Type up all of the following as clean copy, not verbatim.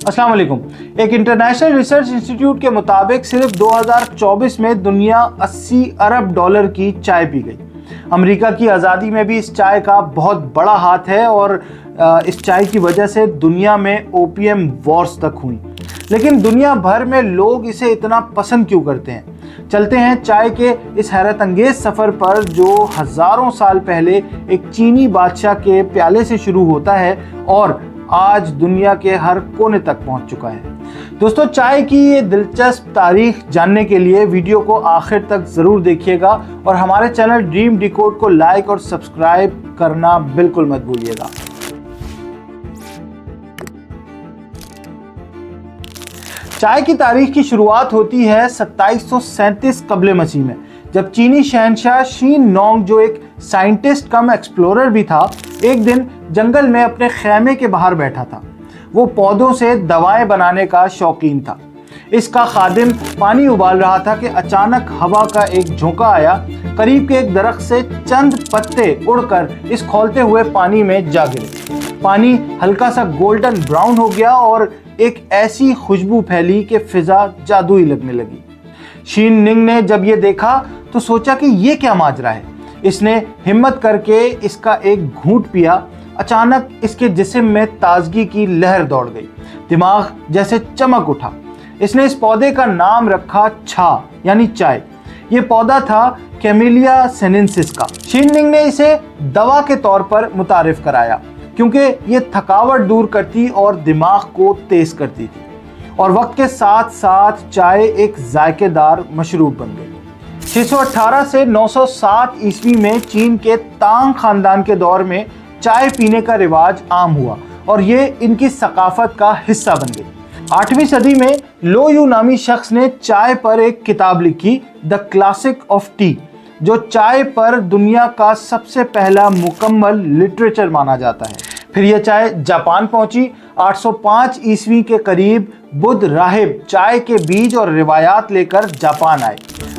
अस्सलाम वालेकुम। एक इंटरनेशनल रिसर्च इंस्टीट्यूट के मुताबिक सिर्फ 2024 में दुनिया 80 अरब डॉलर की चाय पी गई। अमेरिका की आज़ादी में भी इस चाय का बहुत बड़ा हाथ है और इस चाय की वजह से दुनिया में ओपीएम वॉर्स तक हुई। लेकिन दुनिया भर में लोग इसे इतना पसंद क्यों करते हैं? चलते हैं चाय के इस हैरत अंगेज सफ़र पर जो हज़ारों साल पहले एक चीनी बादशाह के प्याले से शुरू होता है और आज दुनिया के हर कोने तक पहुंच चुका है। दोस्तों, चाय की ये दिलचस्प तारीख जानने के लिए वीडियो को आखिर तक ज़रूर देखिएगा और हमारे चैनल ड्रीम डिकोड को लाइक और सब्सक्राइब करना बिल्कुल मत भूलिएगा। चाय की तारीख की शुरुआत होती है 2737 कबल मसीह में, जब चीनी शहंशाह शीन नोंग, जो एक साइंटिस्ट कम एक्सप्लोरर भी था, एक दिन जंगल में अपने खैमे के बाहर बैठा था। वो पौधों से दवाएं बनाने का शौकीन था। इसका खादिम पानी उबाल रहा था कि अचानक हवा का एक झोंका आया। करीब के एक दरख्त से चंद पत्ते उड़कर इस खौलते हुए पानी में जा गिरे। पानी हल्का सा गोल्डन ब्राउन हो गया और एक ऐसी खुशबू फैली कि फिजा जादुई लगने लगी। शीन निंग ने जब ये देखा तो सोचा कि ये क्या माजरा है। इसने हिम्मत करके इसका एक घूंट पिया। अचानक इसके जिस्म में ताजगी की लहर दौड़ गई, दिमाग जैसे चमक उठा। इसने इस पौधे का नाम रखा छा यानी चाय। ये पौधा था कैमिलिया सेनेंसिस का। शीन निंग ने इसे दवा के तौर पर मुतारिफ कराया क्योंकि ये थकावट दूर करती और दिमाग को तेज करती थी, और वक्त के साथ साथ चाय एक जायकेदार मशरूब बन गई। 618 से 907 ईस्वी में चीन के तांग खानदान के दौर में चाय पीने का रिवाज आम हुआ और ये इनकी सकाफत का हिस्सा बन गई। 8वीं सदी में लो यू नामी शख्स ने चाय पर एक किताब लिखी, द क्लासिक ऑफ टी, जो चाय पर दुनिया का सबसे पहला मुकम्मल लिटरेचर माना जाता है। फिर यह चाय जापान पहुंची। 805 ईस्वी के करीब बुद्ध राहिब चाय के बीज और रिवायात लेकर जापान आए।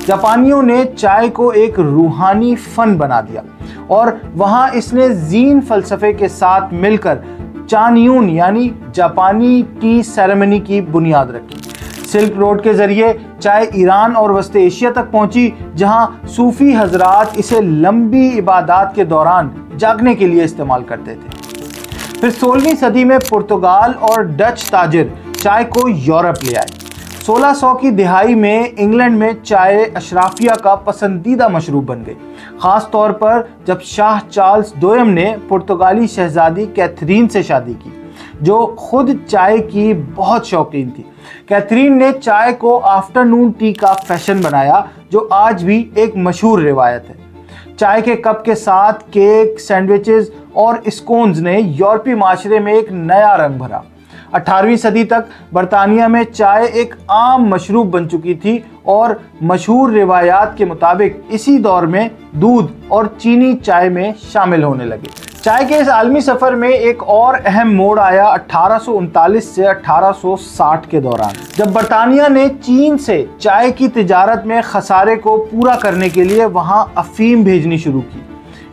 जापानियों ने चाय को एक रूहानी फन बना दिया और वहां इसने जीन फलसफे के साथ मिलकर चानयून यानी जापानी टी सेरेमनी की बुनियाद रखी। सिल्क रोड के जरिए चाय ईरान और वस्त एशिया तक पहुंची, जहां सूफी हजरात इसे लंबी इबादत के दौरान जागने के लिए इस्तेमाल करते थे। फिर 16वीं सदी में पुर्तगाल और डच ताजिर चाय को यूरोप ले आए। 1600 की दिहाई में इंग्लैंड में चाय अशराफिया का पसंदीदा मशरूब बन गई, ख़ास तौर पर जब शाह चार्ल्स दोयम ने पुर्तगाली शहजादी कैथरीन से शादी की, जो खुद चाय की बहुत शौकीन थी। कैथरीन ने चाय को आफ्टरनून टी का फैशन बनाया, जो आज भी एक मशहूर रिवायत है। चाय के कप के साथ केक, सैंडविचेस और स्कोन्स ने यूरोपीय माशरे में एक नया रंग भरा। 18वीं सदी तक बरतानिया में चाय एक आम मशरूब बन चुकी थी और मशहूर रिवायात के मुताबिक इसी दौर में दूध और चीनी चाय में शामिल होने लगे। चाय के इस आलमी सफ़र में एक और अहम मोड़ आया 1839 से 1860 के दौरान, जब बरतानिया ने चीन से चाय की तिजारत में खसारे को पूरा करने के लिए वहां अफीम भेजनी शुरू की।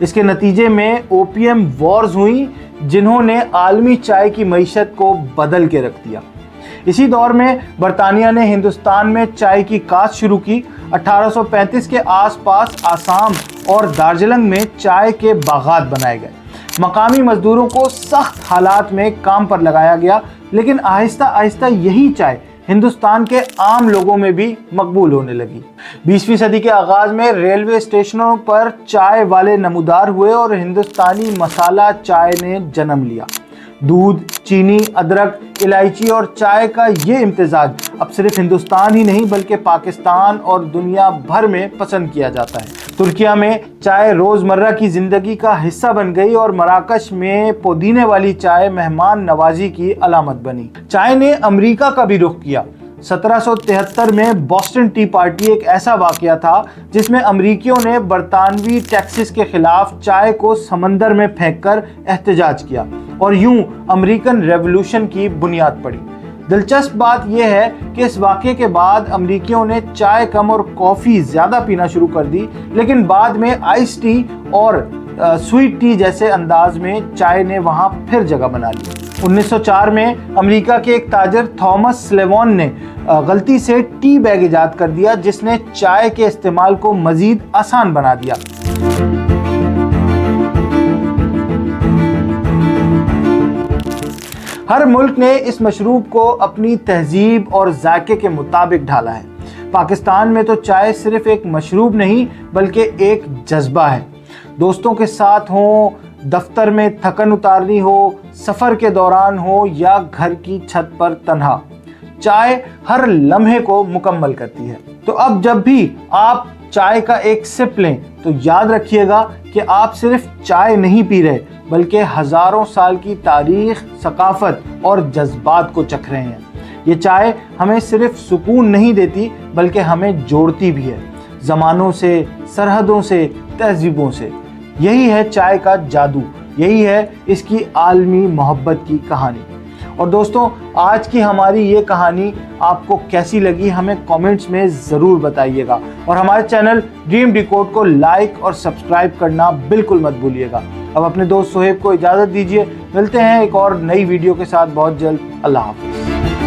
इसके नतीजे में ओपीएम वॉर्स हुई, जिन्होंने आलमी चाय की मईशत को बदल के रख दिया। इसी दौर में बरतानिया ने हिंदुस्तान में चाय की काश्त शुरू की। 1835 के आसपास आसाम और दार्जिलिंग में चाय के बागात बनाए गए। मकामी मजदूरों को सख्त हालात में काम पर लगाया गया, लेकिन आहिस्ता आहिस्ता यही चाय हिंदुस्तान के आम लोगों में भी मकबूल होने लगी। 20वीं सदी के आगाज़ में रेलवे स्टेशनों पर चाय वाले नमूदार हुए और हिंदुस्तानी मसाला चाय ने जन्म लिया। दूध, चीनी, अदरक, इलायची और चाय का ये इम्तिजाज अब सिर्फ हिंदुस्तान ही नहीं बल्कि पाकिस्तान और दुनिया भर में पसंद किया जाता है। तुर्किया में चाय रोज़मर्रा की ज़िंदगी का हिस्सा बन गई और मराकश में पुदीने वाली चाय मेहमान नवाजी की अलामत बनी। चाय ने अमेरिका का भी रुख किया। 1773 में बॉस्टन टी पार्टी एक ऐसा वाकया था जिसमें अमरीकियों ने बरतानवी टैक्सेस के खिलाफ चाय को समंदर में फेंककर एहतजाज किया और यूं अमेरिकन रेवोल्यूशन की बुनियाद पड़ी। दिलचस्प बात यह है कि इस वाक़े के बाद अमरीकियों ने चाय कम और कॉफ़ी ज़्यादा पीना शुरू कर दी, लेकिन बाद में आइस टी और स्वीट टी जैसे अंदाज में चाय ने वहाँ फिर जगह बना ली। 1904 में अमेरिका के एक ताजर थॉमस स्लेवॉन ने गलती से टी बैग इजाद कर दिया, जिसने चाय के इस्तेमाल को मजीद आसान बना दिया। हर मुल्क ने इस मशरूब को अपनी तहजीब और जायके के मुताबिक ढाला है। पाकिस्तान में तो चाय सिर्फ एक मशरूब नहीं बल्कि एक जज्बा है। दोस्तों के साथ हो, दफ्तर में थकन उतारनी हो, सफ़र के दौरान हो या घर की छत पर तन्हा, चाय हर लम्हे को मुकम्मल करती है। तो अब जब भी आप चाय का एक सिप लें तो याद रखिएगा कि आप सिर्फ चाय नहीं पी रहे बल्कि हज़ारों साल की तारीख, सकाफत और जज्बात को चख रहे हैं। ये चाय हमें सिर्फ सुकून नहीं देती बल्कि हमें जोड़ती भी है, ज़मानों से, सरहदों से, तहजीबों से। यही है चाय का जादू, यही है इसकी आलमी मोहब्बत की कहानी। और दोस्तों, आज की हमारी ये कहानी आपको कैसी लगी हमें कमेंट्स में ज़रूर बताइएगा, और हमारे चैनल ड्रीम डिकोड को लाइक और सब्सक्राइब करना बिल्कुल मत भूलिएगा। अब अपने दोस्त सोहेब को इजाज़त दीजिए, मिलते हैं एक और नई वीडियो के साथ बहुत जल्द। अल्लाह हाफ़िज़।